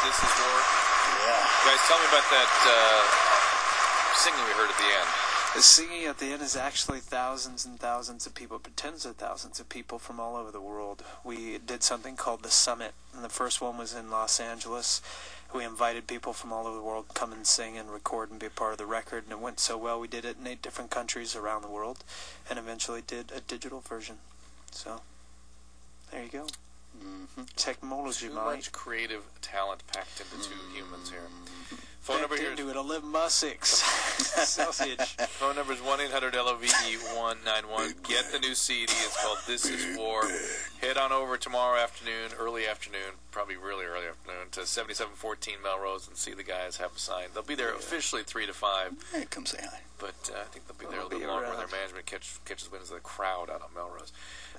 This Is War. Yeah. Guys, tell me about that singing we heard at the end. The singing at the end is actually thousands and thousands of people, but tens of thousands of people from all over the world. We did something called the Summit, and the first one was in Los Angeles. We invited people from all over the world to come and sing and record and be a part of the record, and it went so well we did it in 8 different countries around the world, and eventually did a digital version. So, there you go. Technology, Too mate. much creative talent packed into two humans here. Phone number here is into it, 11 by 6. Sausage. Phone number is 1-800-LOVE-191. Get the new CD. It's called This Is War. Head on over tomorrow afternoon, early afternoon, probably really early afternoon, to 7714 Melrose and see the guys have them signed. They'll be there officially 3 to 5. Hey, come say hi. But I think they'll be there a little bit longer when their management catches wind of the crowd out on Melrose.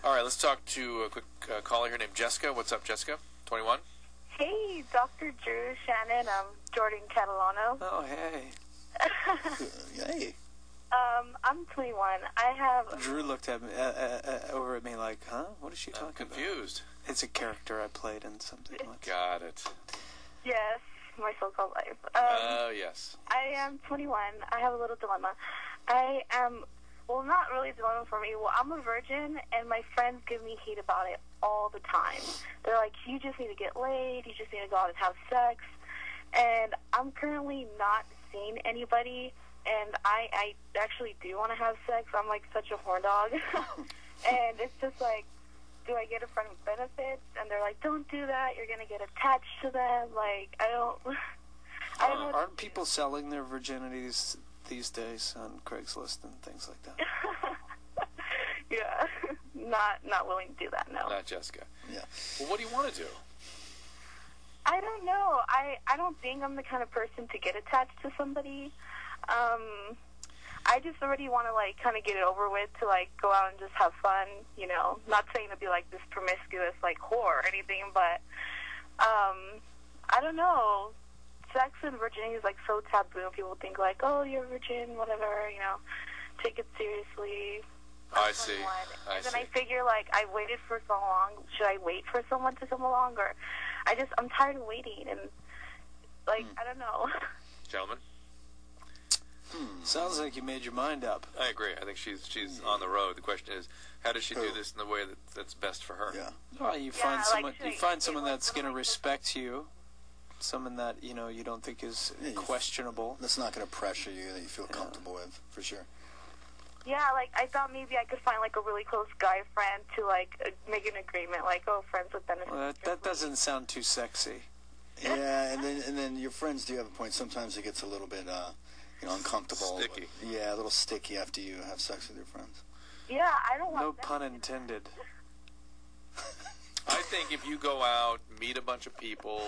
All right, let's talk to a quick caller here named Jessica. What's up, Jessica? 21? Hey, Dr. Drew, Shannon, I'm Jordan Catalano. Oh, hey. Hey. I'm 21. I have... Drew looked at me, over at me like, huh? What is she talking about? Confused. It's a character I played in something like that. Got it. Yes, my so-called life. Yes. I am 21. I have a little dilemma. I am... Well, not really a dilemma for me. Well, I'm a virgin, and my friends give me hate about it all the time. They're like, you just need to get laid, you just need to go out and have sex. And I'm currently not seeing anybody, and I actually do want to have sex. I'm like such a horn dog. And it's just like, do I get a friend with benefits? And they're like, don't do that, you're going to get attached to them. Like, I don't know. Aren't people selling their virginities these days on Craigslist and things like that? Yeah, not willing to do that, no. Not Jessica. Yeah. Well, what do you want to do? I don't know. I don't think I'm the kind of person to get attached to somebody. I just already want to, like, kind of get it over with, to, like, go out and just have fun, you know. Not saying to be, like, this promiscuous, like, whore or anything, but, I don't know. Sex and virginity is, like, so taboo. People think, like, oh, you're a virgin, whatever, you know. Take it seriously. I see. And then I figure, like, I waited for so long. Should I wait for someone to come along? Or I'm tired of waiting. And, like, I don't know. Gentlemen? Sounds like you made your mind up. I agree. I think she's on the road. The question is, how does she do this in the way that's best for her? Yeah. Well, you Yeah, find someone that's going to respect you, someone that, you know, you don't think is questionable. That's not going to pressure you, that you feel comfortable with, for sure. Yeah, like, I thought maybe I could find, like, a really close guy friend to, like, make an agreement, like, oh, friends with benefits. Well, that doesn't sound too sexy. Yeah, and then your friends do have a point. Sometimes it gets a little bit, you know, uncomfortable. Sticky. Yeah, a little sticky after you have sex with your friends. Yeah, I don't want No that. pun intended. I think if you go out, meet a bunch of people,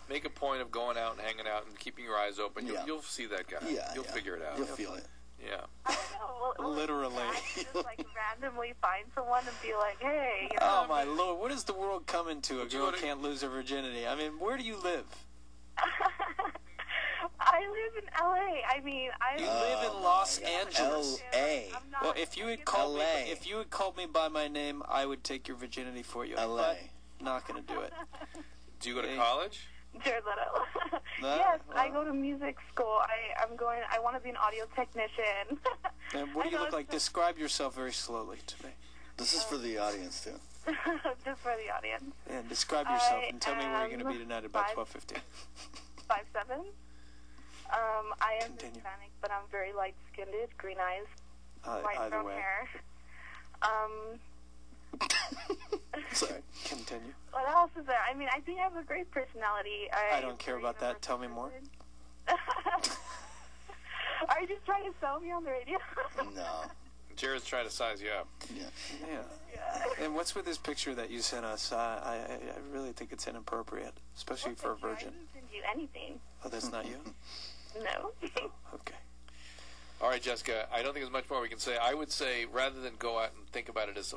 make a point of going out and hanging out and keeping your eyes open, you'll see that guy. Yeah, You'll figure it out. You'll feel it. Yeah. I don't know. Well, Literally. I just, like, randomly find someone and be like, hey, you Oh, know. my Lord. What is the world coming to? A Would you girl go to- can't lose her virginity. I mean, where do you live? I live in L.A. I mean, You live in Los God. Angeles. L.A. I'm not, Well, if you had called me, LA. if you had called me by my name, I would take your virginity for you. L.A. But not going to do it. Do you go to college? Jared Leto. No, Yes, I well. go to music school. I want to be an audio technician. And what do I you know look like? it's Describe yourself very slowly to me. This is for the audience, too. just for the audience. Yeah, describe yourself I and tell me where you're going to be am tonight about 5'7". 12:15. 5'7". I am Continue. Hispanic, but I'm very light-skinned, green eyes, light Either brown way. hair. Sorry. Continue. What else is there? I mean, I think I have a great personality. I don't care about that. Tell me more. Are you just trying to sell me on the radio? No. Jared's trying to size you up. Yeah. Yeah. Yeah. And what's with this picture that you sent us? I really think it's inappropriate, especially for a Picture? I virgin. didn't send you anything. Oh, that's not you? No. Okay. All right, Jessica, I don't think there's much more we can say. I would say, rather than go out and think about it as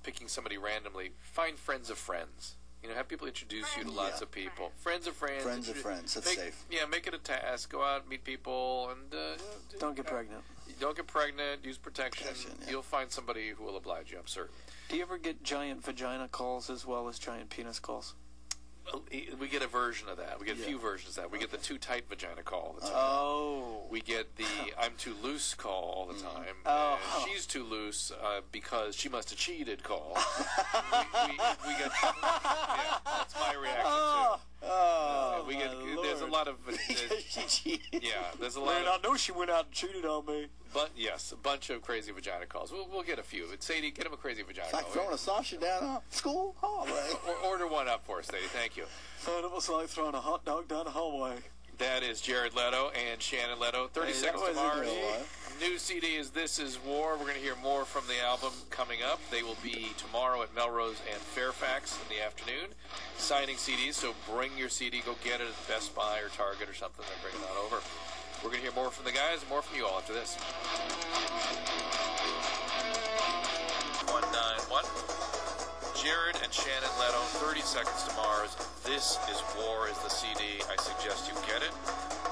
picking somebody randomly, find friends of friends. You know, have people introduce you to lots of people. Friends of friends. Friends of friends. That's safe. Yeah, make it a task. Go out, meet people, and Don't get pregnant. Don't get pregnant. Use protection. Yeah. You'll find somebody who will oblige you. I'm certain. Do you ever get giant vagina calls as well as giant penis calls? We get a version of that. We get a few versions of that. We get the too tight vagina call all the time. Oh. We get the I'm too loose call all the time. Oh. And she's too loose because she must have cheated call. we get, yeah, that's my reaction too. Oh, we get, Lord. there's a lot of She cheated. yeah, there's a lot Man, of, I know she went out and cheated on me. but yes, a bunch of crazy vagina calls. We'll get a few. But Sadie, get him a crazy vagina It's like call. throwing a sausage down a school hallway. Or order one up for us, Sadie. Thank you. And it was like throwing a hot dog down a hallway. That is Jared Leto and Shannon Leto. 30 Hey, Seconds that to wasn't Mars. me. New CD is This Is War. We're going to hear more from the album coming up. They will be tomorrow at Melrose and Fairfax in the afternoon, signing CDs. So bring your CD. Go get it at Best Buy or Target or something. They're bringing that over. We're going to hear more from the guys and more from you all after this. 191. Jared and Shannon Leto, 30 Seconds to Mars. This Is War is the CD. I suggest you get it.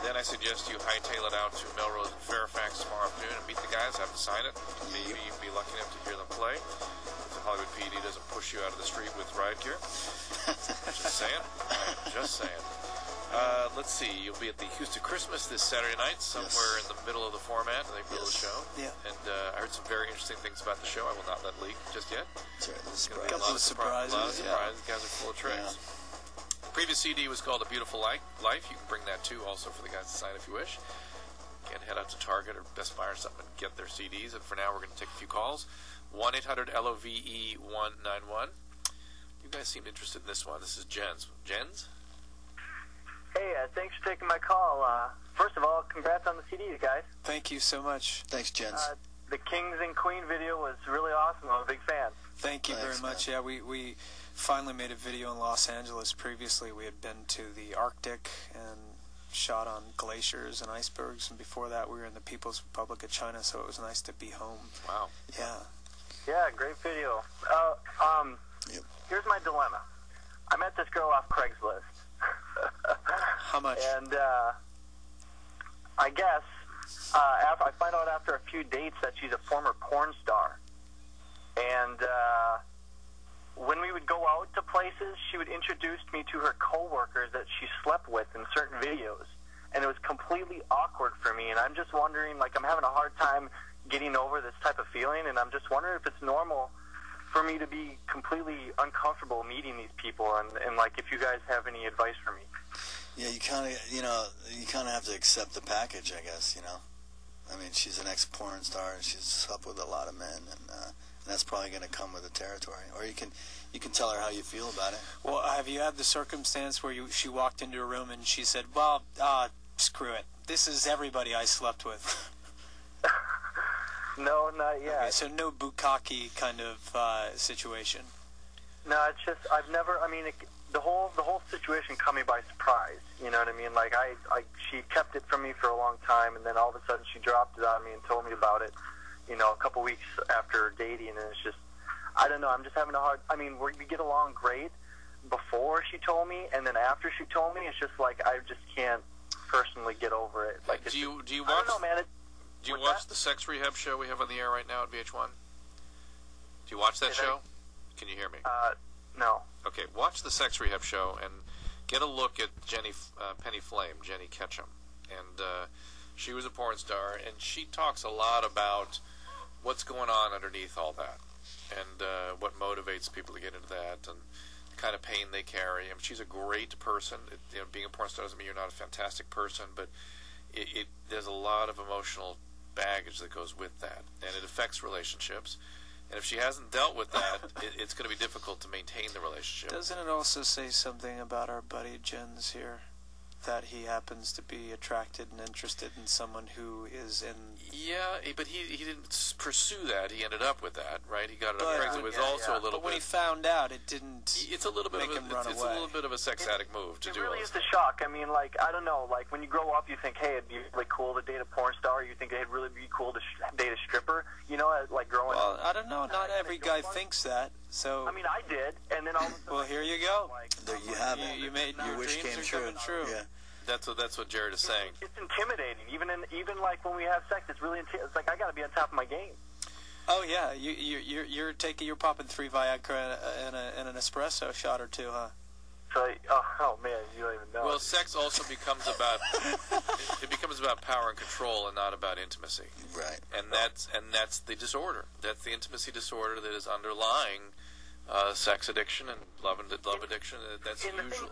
Then I suggest you hightail it out to Melrose and Fairfax tomorrow afternoon and meet the guys, have them sign it. Maybe you'd be lucky enough to hear them play. If the Hollywood PD doesn't push you out of the street with riot gear. Just saying. Just saying. Let's see. You'll be at the Houston Christmas this Saturday night, somewhere in the middle of the format, in the middle of the show. Yeah. And I heard some very interesting things about the show. I will not let leak just yet. That's right. That's Gonna be a Couple lot of surprises. A lot of surprises, surprises. The guys are full of tricks. The previous CD was called A Beautiful Life. You can bring that too, also for the guys to sign if you wish. Again, head out to Target or Best Buy or something and get their CDs. And for now, we're going to take a few calls. 1-800-LOVE-191. You guys seem interested in this one. This is Jens. Jens? Hey, thanks for taking my call. First of all, congrats on the CD, you guys. Thank you so much. Thanks, Jens. The Kings and Queen video was really awesome. I'm a big fan. Thank you very much. man. Yeah, we finally made a video in Los Angeles. Previously, we had been to the Arctic and shot on glaciers and icebergs, and before that, we were in the People's Republic of China, so it was nice to be home. Wow. Yeah. Yeah, great video. Yep. Here's my dilemma. I met this girl off Craigslist. How much? And I guess I find out after a few dates that she's a former porn star. And when we would go out to places, she would introduce me to her coworkers that she slept with in certain videos. And it was completely awkward for me. And I'm just wondering, like, I'm having a hard time getting over this type of feeling. And I'm just wondering if it's normal for me to be completely uncomfortable meeting these people. And like, if you guys have any advice for me. Yeah, you kind of have to accept the package, I guess, I mean, she's an ex-porn star, and she's slept with a lot of men, and that's probably going to come with the territory. Or you can tell her how you feel about it. Well, have you had the circumstance where she walked into a room and she said, well, screw it. This is everybody I slept with. No, not yet. Okay, so no bukkake kind of situation. No, it's just the whole situation caught me by surprise. You know what I mean? Like she kept it from me for a long time, and then all of a sudden she dropped it on me and told me about it. A couple weeks after dating, and it's just, I don't know. I'm just having a hard. I mean, we get along great before she told me, and then after she told me, it's just like I just can't personally get over it. Like, Do you watch? I don't know, man. Do you watch the Sex Rehab show we have on the air right now at VH1? Do you watch that show? Can you hear me? No. Okay, watch the Sex Rehab show and get a look at Penny Flame, Jenny Ketchum. And she was a porn star, and she talks a lot about what's going on underneath all that and what motivates people to get into that and the kind of pain they carry. I mean, she's a great person. Being a porn star doesn't mean you're not a fantastic person, but there's a lot of emotional baggage that goes with that, and it affects relationships. And if she hasn't dealt with that, it's going to be difficult to maintain the relationship. Doesn't it also say something about our buddy Jens here? That he happens to be attracted and interested in someone who is in... Yeah, but he didn't pursue that. He ended up with that, right? He got it on But- Craigslist. It was also a little But when he bit... found out, it didn't It's a little bit make of him a, run it's a away. little bit of a sex addict move to It do really all is this. a shock. I mean, like, I don't know. Like, when you grow up, you think, hey, it'd be really cool to date a porn star. You think it'd really be cool to date a stripper, like growing Well, up. I don't know. Not every guy thinks that. So, I mean, I did, and then all of a sudden... well, here you go. There you have it. You made Your your wish dreams came are true. coming true. Yeah. That's what Jared is saying. It's intimidating. Even like when we have sex, it's really it's like I got to be on top of my game. Oh yeah, you're popping 3 Viagra and an espresso shot or two, huh? So, oh man, you don't even know. Well, sex also becomes about it becomes about power and control, and not about intimacy. Right. And that's the disorder. That's the intimacy disorder that is underlying sex addiction and love addiction. That's usually.